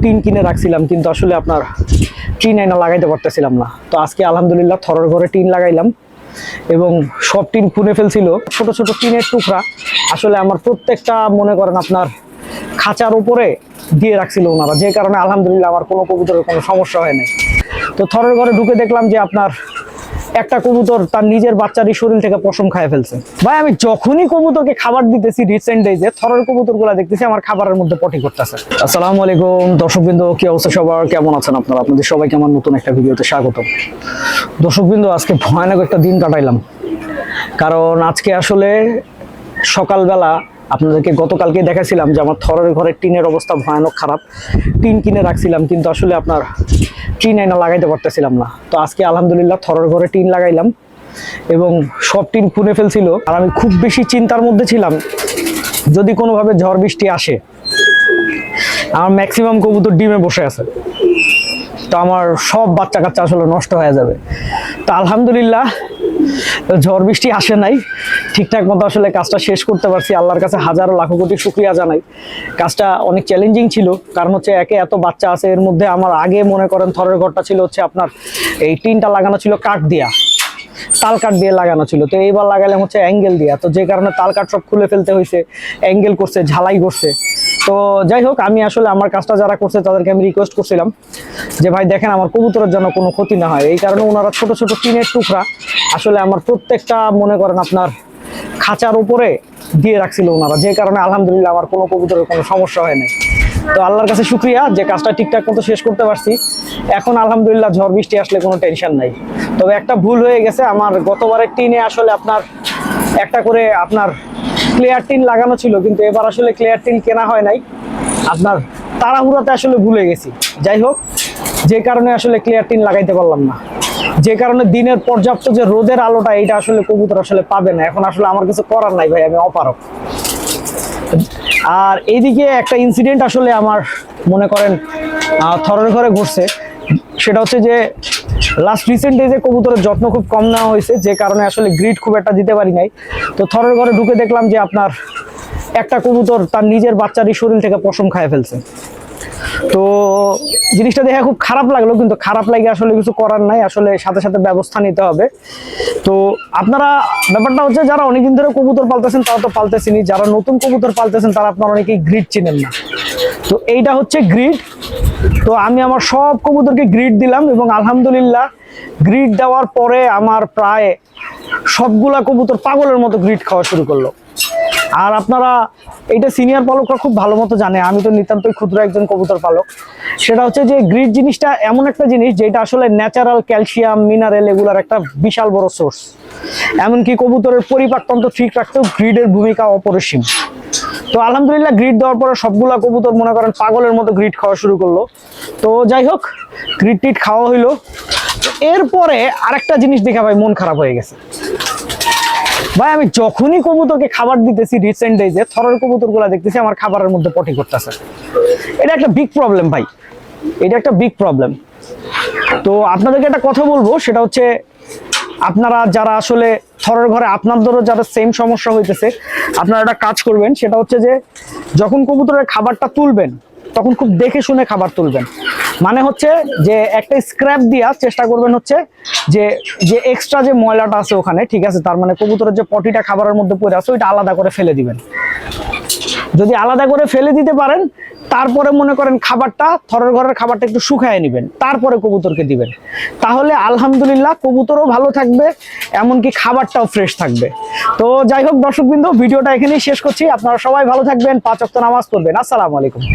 Tin কিনে রাখছিলাম, কিন্তু আসলে আপনার টিন আইনা লাগাইতে পারতেছিলাম না। তো আজকে আলহামদুলিল্লাহ থরের ঘরে টিন লাগাইলাম এবং সব টিন খুলে ফেলছিল। ছোট ছোট টিনের টুকরা আসলে আমার প্রত্যেকটা মনে করেন আপনার খাঁচার উপরে দিয়ে রাখছিল ওনারা, যে কারণে আলহামদুলিল্লাহ আমার কোনো কবুতরের কোনো সমস্যা হয় নাই। তো থরের ঘরে ঢুকে দেখলাম যে আপনার একটা কবুতর তার নিজের বাচ্চারই শরীর থেকে পশম খায় ফেলছে। ভাই আমি যখনই কবুতরকে খাবার দিতেছি রিসেন্ট ডেজে থরের কবুতরগুলো দেখতেছি আমার খাবারের মধ্যে পটি করতেছে। আসসালামু আলাইকুম দর্শকবৃন্দ, কি অবস্থা সবার, কেমন আছেন আপনারা? আপনাদের সবাইকে আমার নতুন একটা ভিডিওতে স্বাগত। দর্শকবৃন্দ, আজকে ভয়ানক একটা দিন কাটাইলাম, কারণ আজকে আসলে সকালবেলা আপনাদেরকে গতকালকে দেখাছিলাম যে আমার থরের ঘরের টিনের অবস্থা ভয়ানক খারাপ। টিন কিনে রাখছিলাম, কিন্তু আসলে আপনার টিন আইনা লাগাইতে পারতেছিলাম না। তো আজকে আলহামদুলিল্লাহ থরের ঘরে টিন লাগাইলাম এবং সব টিন খুলে ফেলছিল। আর আমি খুব বেশি চিন্তার মধ্যে ছিলাম, যদি কোনোভাবে ঝড় বৃষ্টি আসে, আমার ম্যাক্সিমাম কবুতর ডিমে বসে আছে, তো আমার সব বাচ্চা কাচ্চা আসলে নষ্ট হয়ে যাবে। তো আলহামদুলিল্লাহ ঝড় বৃষ্টি আসে নাই, ঠিকঠাক মতো আসলে কাজটা শেষ করতে পারছি। আল্লাহর কাছে হাজারো লাখো কোটি শুকরিয়া জানাই। কাজটা অনেক চ্যালেঞ্জিং ছিল, কারণ হচ্ছে একে এত বাচ্চা আছে, এর মধ্যে আমার আগে মনে করেন থরের ঘরটা ছিল হচ্ছে আপনার এই টিনটা লাগানো ছিল কাঠ দিয়া, তাল কাঠ দিয়ে লাগানো ছিল। তো এইবার লাগালাম হচ্ছে অ্যাঙ্গেল দিয়া, তো যে কারণে তাল কাঠ সব খুলে ফেলতে হয়েছে, অ্যাঙ্গেল করছে, ঝালাই করছে। তো যাই হোক, আমি আসলে আমার কাজটা যারা করছে তাদেরকে আমি রিকোয়েস্ট করছিলাম যে ভাই দেখেন আমার কবুতরের যেন কোনো ক্ষতি না হয়। এই কারণে ওনারা ছোট ছোট টিনের টুকরা আসলে আমার প্রত্যেকটা মনে করেন আপনার খাঁচার উপরে দিয়ে রাখছিল ওনারা, যে কারণে আলহামদুলিল্লাহ আমার কোনো কবুতরের কোনো সমস্যা হয় নাই। তো আল্লাহর কাছে শুকরিয়া যে কাজটা ঠিকঠাক মতো শেষ করতে পারছি। এখন আলহামদুলিল্লাহ ঝড় বৃষ্টি আসলে কোনো টেনশন নাই। তবে একটা ভুল হয়ে গেছে, আমার গতবারের টিনে আসলে আপনার একটা করে আপনার ক্লিয়ার টিন লাগানো ছিল, কিন্তু এবার আসলে ক্লিয়ার টিন কেনা হয় নাই, আপনার তাড়াহুড়াতে আসলে ভুলে গেছি। যাই হোক, যে কারণে আসলে ক্লিয়ার টিন লাগাইতে পারলাম না, যে কারণে দিনের পর্যাপ্ত যে রোদের আলোটা এটা আসলে কবুতর আসলে পাবে না। এখন আসলে আমার কিছু করার নাই ভাই, আমি অপারক। আর এইদিকে একটা ইনসিডেন্ট আসলে আমার মনে করেন থরের ঘরে ঘটছে, সেটা হচ্ছে যে লাস্ট রিসেন্ট ডেজে কবুতরের যত্ন খুব কম নেওয়া হয়েছে, যে কারণে আসলে গ্রিড খুব একটা দিতে পারি নাই। তো থরের ঘরে ঢুকে দেখলাম যে আপনার একটা কবুতর তার নিজের বাচ্চারই শরীর থেকে পশম খায় ফেলছে। তো জিনিসটা দেখে খুব খারাপ লাগলো, কিন্তু খারাপ লাগে আসলে কিছু করার নাই, আসলে সাথে সাথে ব্যবস্থা নিতে হবে। তো আপনারা ব্যাপারটা হচ্ছে যারা অনেকদিন ধরে কবুতর পালতেছেন তারা তো পালতেছেনই, যারা নতুন কবুতর পালতেছেন তারা আপনারা অনেকেই গ্রিড চিনেন না। তো এইটা হচ্ছে গ্রিড। তো আমি আমার সব কবুতরকে গ্রিড দিলাম এবং আলহামদুলিল্লাহ গ্রিড দেওয়ার পরে আমার প্রায় সবগুলা কবুতর পাগলের মতো গ্রিড খাওয়া শুরু করলো। আর আপনারা এইটা সিনিয়র পালকরা খুব ভালো মতো জানে, আমি তো নিতান্তই ক্ষুদ্র একজন কবুতর পালক। সেটা হচ্ছে যে গ্রিড জিনিসটা এমন একটা জিনিস যেটা আসলে ন্যাচারাল ক্যালসিয়াম মিনারেল এগুলার একটা বিশাল বড় সোর্স। এমনকি কবুতরের পরিপাকতন্ত্র ঠিক রাখতেও গ্রিডের ভূমিকা অপরিসীম। তো আলহামদুলিল্লাহ গ্রিড দেওয়ার পরে সবগুলা কবুতর মনে করেন পাগলের মতো গ্রিড খাওয়া শুরু করলো। তো যাই হোক, গ্রিড টিড খাওয়া হইলো। এরপরে আরেকটা জিনিস দেখে ভাই মন খারাপ হয়ে গেছে। ভাই আমি যখনই কবুতরকে খাবার দিতেছি রিসেন্ট ডেজে থরের কবুতরগুলো দেখতেছি আমার খাবারের মধ্যে পটি করতেছে। এটা একটা বিগ প্রবলেম ভাই, এটা একটা বিগ প্রবলেম। তো আপনাদেরকে একটা কথা বলবো, সেটা হচ্ছে আপনারা যারা আসলে থরের ঘরে আপনাদেরও যারা সেম সমস্যা হইতেছে, আপনারা একটা কাজ করবেন, সেটা হচ্ছে যে যখন কবুতরের খাবারটা তুলবেন তখন খুব দেখে শুনে খাবার তুলবেন। মানে হচ্ছে যে একটা স্ক্র্যাপ দিয়া চেষ্টা করবেন হচ্ছে যে যে এক্সট্রা যে ময়লাটা আছে ওখানে, ঠিক আছে, তার মানে কবুতরের যে পটিটা খাবারের মধ্যে পড়ে আছে ওইটা আলাদা করে ফেলে দিবেন। যদি আলাদা করে ফেলে দিতে পারেন, তারপরে মনে করেন খাবারটা থরের ঘরের খাবারটা একটু শুকায় নেবেন, তারপরে কবুতরকে দিবেন, তাহলে আলহামদুলিল্লাহ কবুতরও ভালো থাকবে, এমনকি খাবারটাও ফ্রেশ থাকবে। তো যাই হোক দর্শকবৃন্দ, ভিডিওটা এখানেই শেষ করছি। আপনারা সবাই ভালো থাকবেন, 5 ওয়াক্ত নামাজ পড়বেন। আসসালামু আলাইকুম।